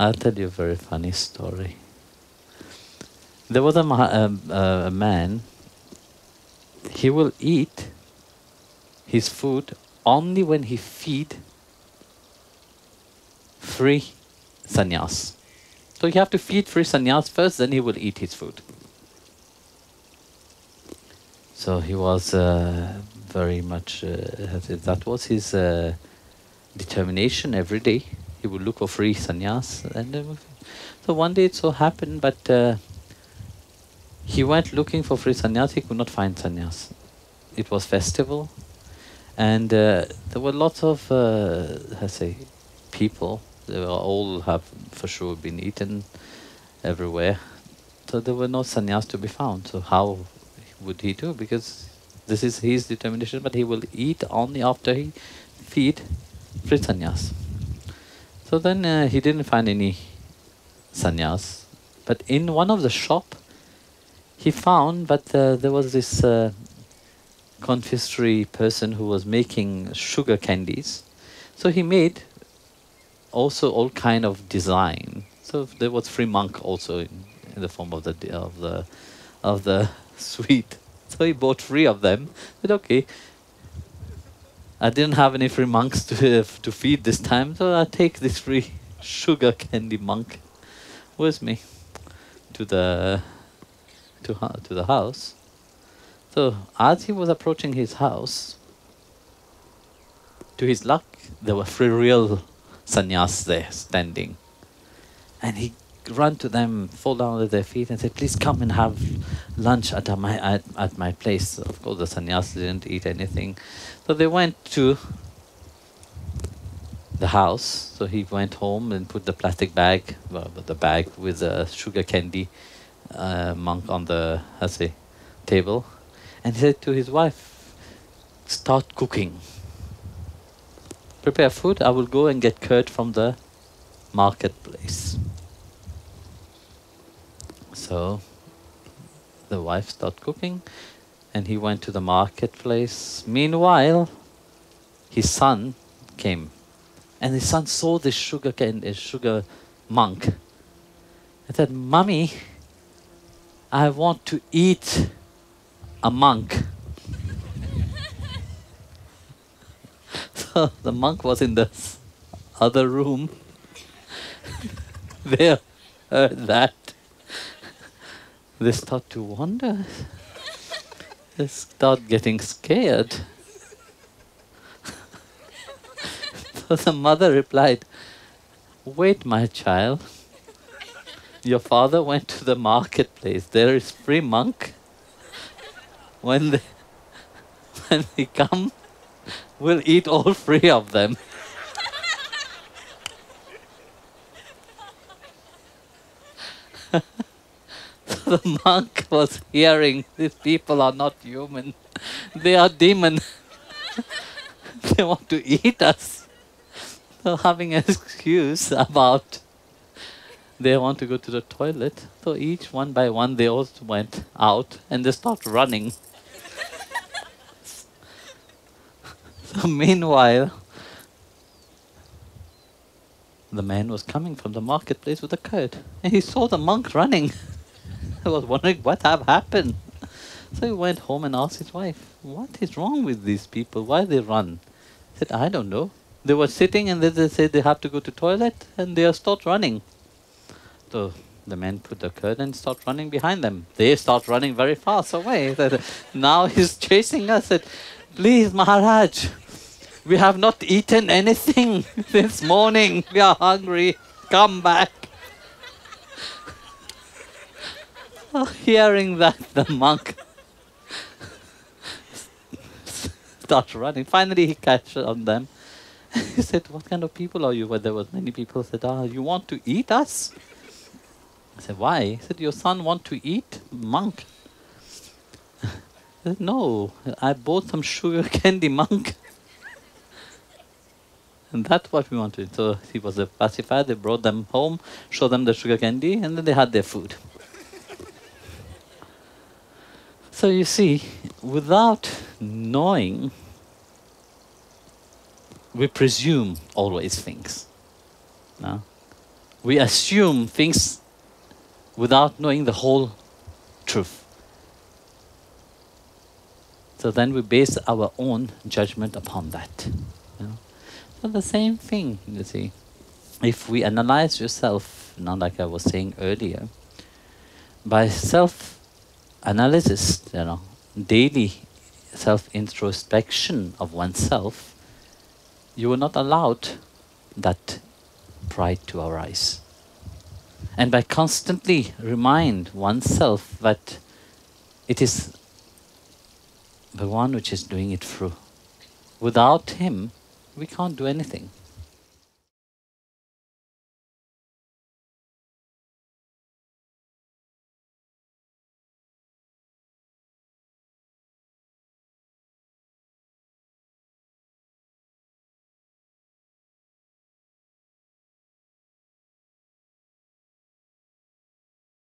I'll tell you a very funny story. There was a man, he will eat his food only when he feed free sannyas. So you have to feed free sannyas first, then he will eat his food. So he was very much, that was his determination every day. He would look for free sannyas. And so one day it so happened, but he went looking for free sannyas, he could not find sannyas. It was festival, and there were lots of, people. They were all have for sure been eaten everywhere. So there were no sannyas to be found. So how would he do? Because this is his determination, but he will eat only after he feed free sannyas. So then he didn't find any sannyas. But in one of the shop, he found, but there was this confisery person who was making sugar candies. So he made also all kind of design. So there was free monk also in the form of the sweet. So he bought 3 of them. Said, okay, I didn't have any free monks to feed this time, so I'll take this free sugar candy monk with me to the house. So as he was approaching his house, to his luck, there were 3 real sannyas there standing. And he ran to them, fall down at their feet and said, please come and have lunch at my place. Of course the sannyas didn't eat anything. So they went to the house. So he went home and put the plastic bag, the bag with the sugar candy monk on the table. And he said to his wife, start cooking. Prepare food, I will go and get curd from the marketplace. So the wife started cooking and he went to the marketplace. Meanwhile, his son came and his son saw this sugar monk and said, Mommy, I want to eat a monk. So the monk was in the other room. They heard that. They start to wonder. They start getting scared. So the mother replied, wait, my child. Your father went to the marketplace. There is free monk. When they come, we'll eat all 3 of them. So the monk was hearing, these people are not human. They are demon. They want to eat us. So having an excuse about they want to go to the toilet. So each one by one they also went out and they start running. So meanwhile, the man was coming from the marketplace with a curd. And he saw the monk running. I was wondering what have happened. So he went home and asked his wife, what is wrong with these people? Why they run? He said, I don't know. They were sitting and then they said they have to go to toilet and they start running. So the man put the curd and start running behind them. They start running very fast away. Said, now he's chasing us. Said, please Maharaj, we have not eaten anything this morning. We are hungry. Come back. Hearing that, the monk starts running. Finally, he catches on them. He said, what kind of people are you? Well, there was many people said, you want to eat us? I said, why? He said, your son want to eat monk. I said, no, I bought some sugar candy monk. And that's what we wanted. So he was a pacifier. They brought them home, showed them the sugar candy, and then they had their food. So you see, without knowing, we presume always things. No? We assume things without knowing the whole truth. So then we base our own judgment upon that. You know? So the same thing, you see. If we analyze yourself, like I was saying earlier, by self-analysis, daily self-introspection of oneself, you will not allow that pride to arise. And by constantly remind oneself that it is the one which is doing it through. Without him, we can't do anything.